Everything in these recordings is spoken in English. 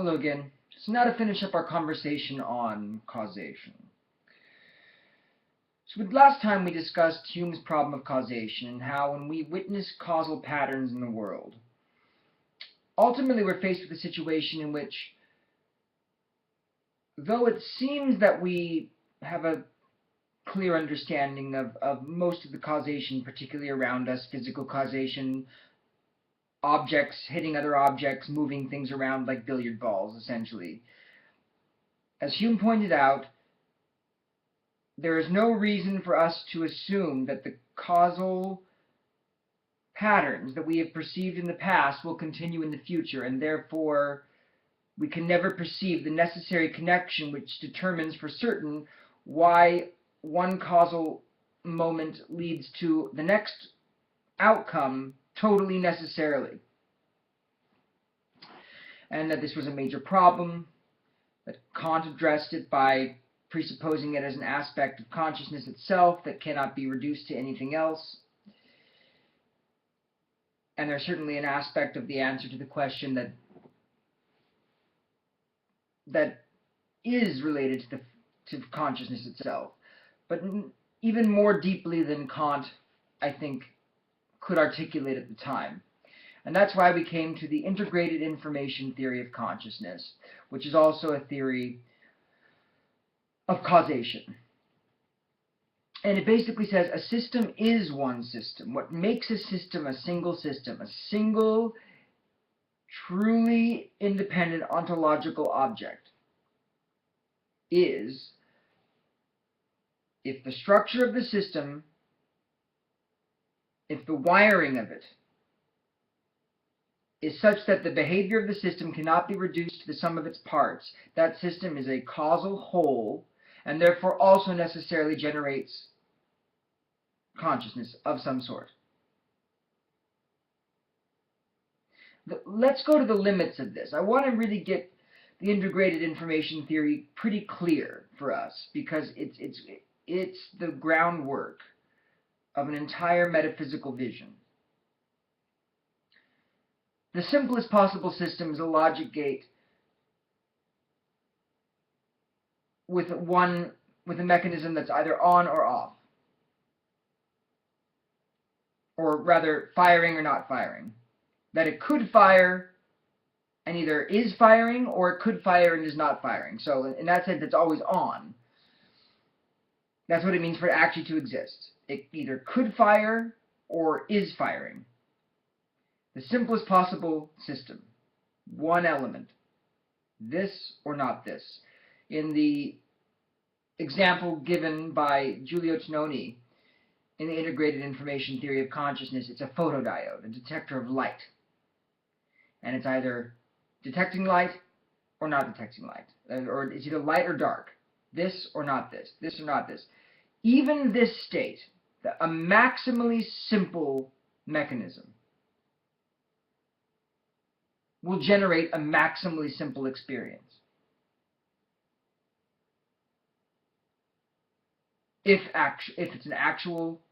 Hello again. So now to finish up our conversation on causation. So last time we discussed Hume's problem of causation and how when we witness causal patterns in the world, ultimately we're faced with a situation in which, though it seems that we have a clear understanding of most of the causation, particularly around us, physical causation, objects hitting other objects, moving things around like billiard balls, essentially. As Hume pointed out, there is no reason for us to assume that the causal patterns that we have perceived in the past will continue in the future, and therefore we can never perceive the necessary connection which determines for certain why one causal moment leads to the next outcome totally necessarily. And that this was a major problem, that Kant addressed it by presupposing it as an aspect of consciousness itself that cannot be reduced to anything else. And there's certainly an aspect of the answer to the question that is related to consciousness itself. But even more deeply than Kant, I think, could articulate at the time. And that's why we came to the integrated information theory of consciousness, which is also a theory of causation. And it basically says a system is one system. What makes a system, a single, truly independent ontological object, is if the structure of the system, if the wiring of it is such that the behavior of the system cannot be reduced to the sum of its parts, that system is a causal whole and therefore also necessarily generates consciousness of some sort. Let's go to the limits of this. I want to really get the integrated information theory pretty clear for us because it's the groundwork of an entire metaphysical vision. The simplest possible system is a logic gate with a mechanism that's either on or off, or rather firing or not firing. That it could fire and either is firing, or it could fire and is not firing. So in that sense, it's always on. That's what it means for it actually to exist. It either could fire or is firing. The simplest possible system. One element. This or not this. In the example given by Giulio Tononi in the integrated information theory of consciousness, it's a photodiode, a detector of light. And it's either detecting light or not detecting light. Or it's either light or dark. This or not this. This or not this. Even this state, a maximally simple mechanism, will generate a maximally simple experience. If it's an actual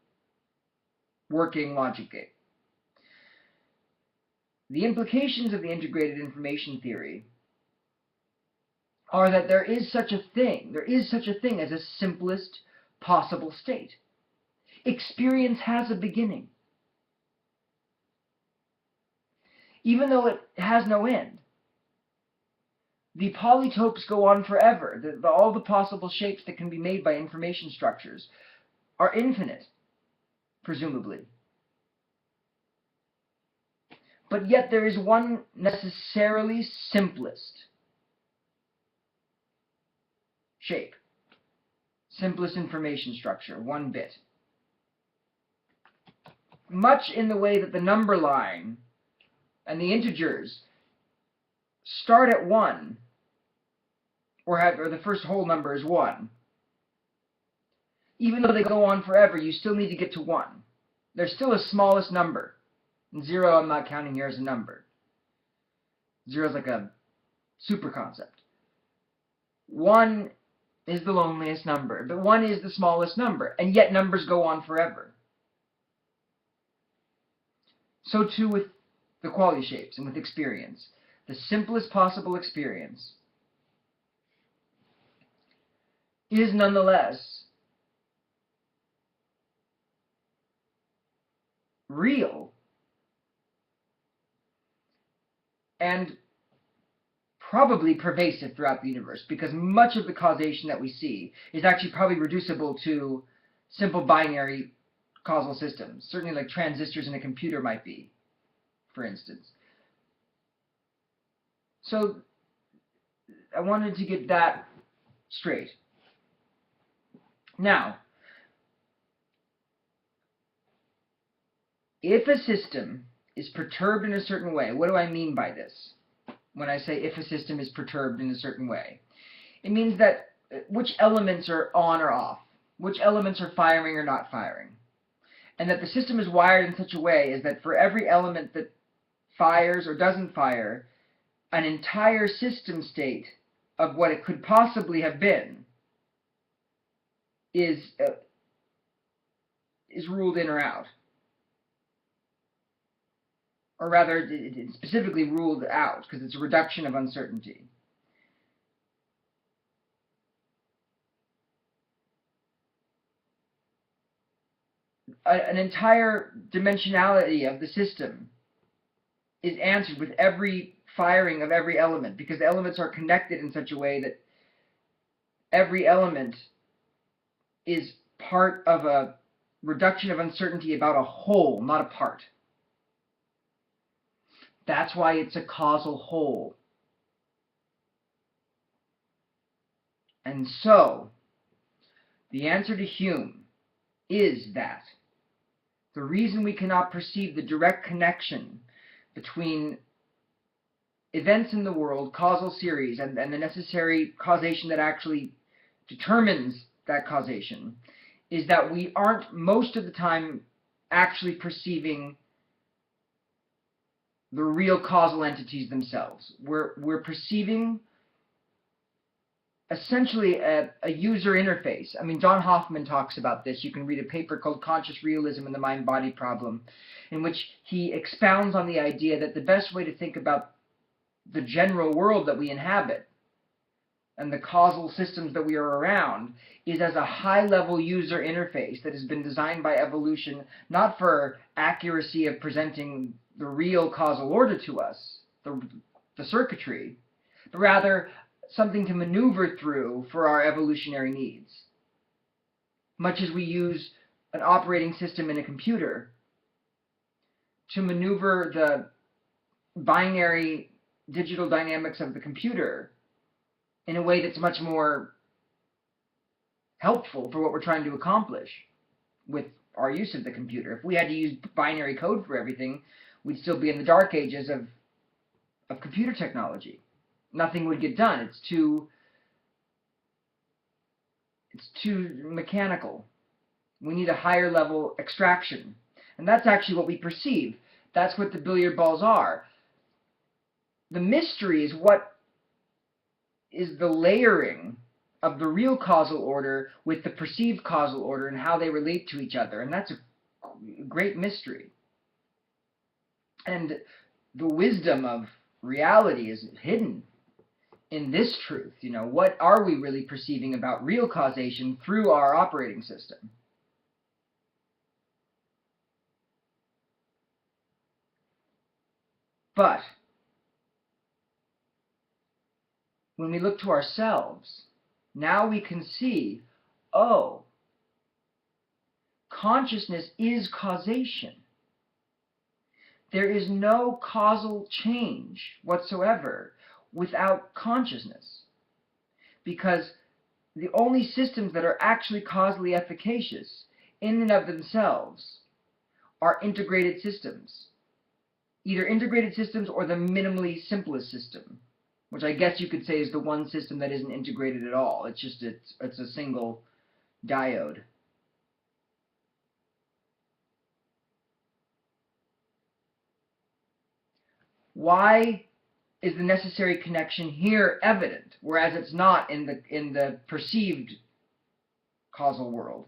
working logic gate. The implications of the integrated information theory are that there is such a thing as a simplest possible state. Experience has a beginning. Even though it has no end. The polytopes go on forever. All the possible shapes that can be made by information structures are infinite, presumably. But yet there is one necessarily simplest shape. Simplest information structure, one bit. Much in the way that the number line and the integers start at 1, or the first whole number is 1. Even though they go on forever, you still need to get to 1. There's still a smallest number. And 0 I'm not counting here as a number. 0 is like a super concept. 1 is the loneliest number, but 1 is the smallest number, and yet numbers go on forever. So too with the quality shapes and with experience. the simplest possible experience, is nonetheless real and probably pervasive throughout the universe, because much of the causation that we see is actually probably reducible to simple binary causal systems, certainly like transistors in a computer might be, for instance. So I wanted to get that straight. Now, if a system is perturbed in a certain way, what do I mean by this? When I say if a system is perturbed in a certain way, it means that which elements are on or off, which elements are firing or not firing, and that the system is wired in such a way as that for every element that fires or doesn't fire, an entire system state of what it could possibly have been is ruled in or out. Or rather, it's specifically ruled out, because it's a reduction of uncertainty. An entire dimensionality of the system is answered with every firing of every element, because the elements are connected in such a way that every element is part of a reduction of uncertainty about a whole, not a part. That's why it's a causal whole. And so, the answer to Hume is that the reason we cannot perceive the direct connection between events in the world, causal series, and the necessary causation that actually determines that causation, is that we aren't most of the time actually perceiving the real causal entities themselves. We're perceiving essentially a user interface. I mean, John Hoffman talks about this. You can read a paper called Conscious Realism and the Mind-Body Problem, in which he expounds on the idea that the best way to think about the general world that we inhabit and the causal systems that we are around is as a high-level user interface that has been designed by evolution, not for accuracy of presenting the real causal order to us, the circuitry, but rather something to maneuver through for our evolutionary needs. Much as we use an operating system in a computer to maneuver the binary digital dynamics of the computer in a way that's much more helpful for what we're trying to accomplish with our use of the computer. If we had to use binary code for everything, we'd still be in the dark ages of computer technology. Nothing would get done. It's too mechanical. We need a higher level extraction. And that's actually what we perceive. That's what the billiard balls are. The mystery is what is the layering of the real causal order with the perceived causal order and how they relate to each other. And that's a great mystery. And the wisdom of reality is hidden in this truth. You know, what are we really perceiving about real causation through our operating system? But when we look to ourselves, now we can see, oh, consciousness is causation. There is no causal change whatsoever without consciousness, because the only systems that are actually causally efficacious in and of themselves are integrated systems. Either integrated systems or the minimally simplest system, which I guess you could say is the one system that isn't integrated at all. It's just it's a single diode. Why is the necessary connection here evident, whereas it's not in the perceived causal world?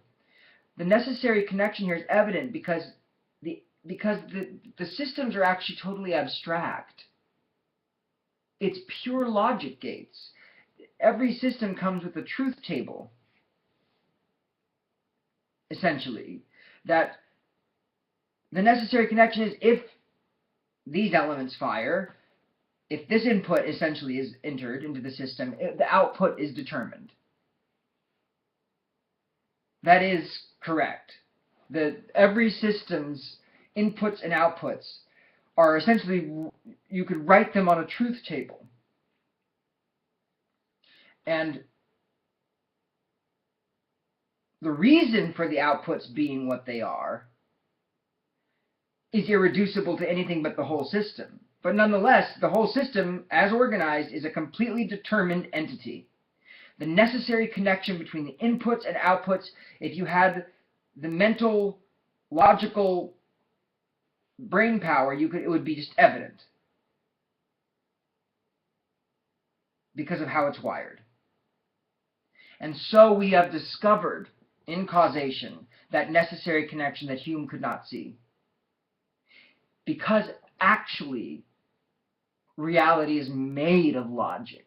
The necessary connection here is evident because the systems are actually totally abstract. It's pure logic gates. Every system comes with a truth table, essentially, that the necessary connection is if these elements fire, if this input essentially is entered into the system, the output is determined. That is correct. Every system's inputs and outputs are essentially, you could write them on a truth table. And the reason for the outputs being what they are is irreducible to anything but the whole system. But nonetheless, the whole system, as organized, is a completely determined entity. The necessary connection between the inputs and outputs, if you had the mental, logical brain power, it would be just evident because of how it's wired. And so we have discovered in causation that necessary connection that Hume could not see. Because actually, reality is made of logic.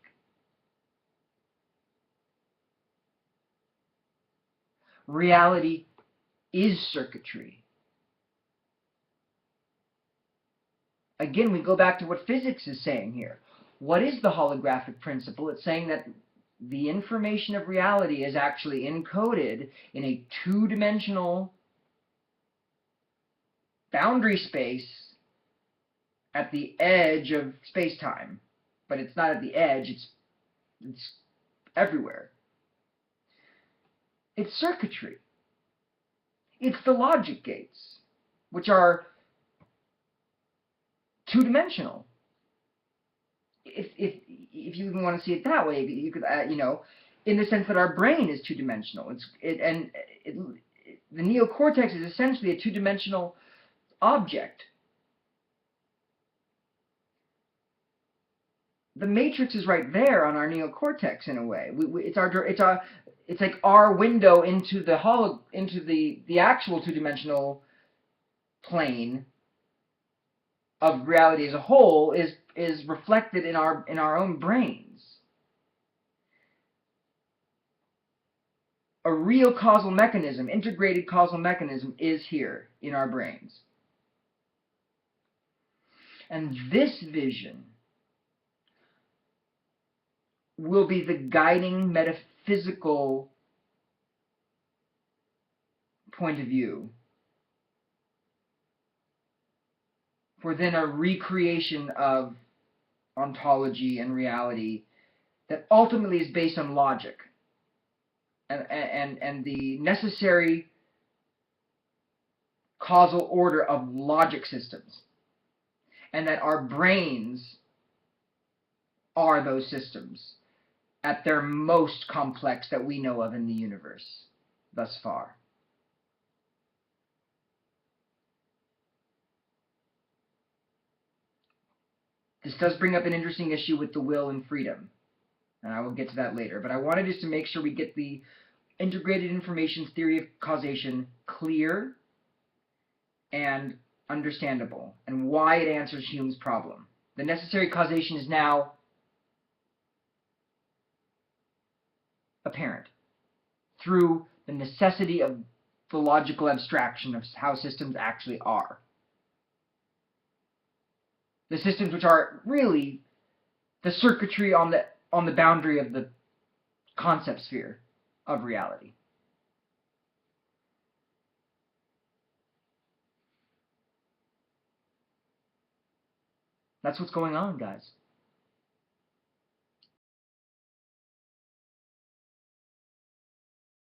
Reality is circuitry. Again, we go back to what physics is saying here. What is the holographic principle? It's saying that the information of reality is actually encoded in a two-dimensional boundary space at the edge of space-time. But it's not at the edge, it's everywhere. It's circuitry. It's the logic gates, which are two-dimensional. If you even want to see it that way, you could, in the sense that our brain is two-dimensional. The neocortex is essentially a two-dimensional object. The matrix is right there on our neocortex in a way. It's like our window into the actual two-dimensional plane of reality as a whole is reflected in our own brains. A real causal mechanism, integrated causal mechanism, is here in our brains. And this vision will be the guiding metaphysical point of view for then a recreation of ontology and reality that ultimately is based on logic and the necessary causal order of logic systems, and that our brains are those systems at their most complex that we know of in the universe thus far. This does bring up an interesting issue with the will and freedom, and I will get to that later. But I wanted just to make sure we get the integrated information theory of causation clear and understandable, and why it answers Hume's problem. The necessary causation is now apparent through the necessity of the logical abstraction of how systems actually are. The systems which are really the circuitry on the boundary of the concept sphere of reality. That's what's going on, guys.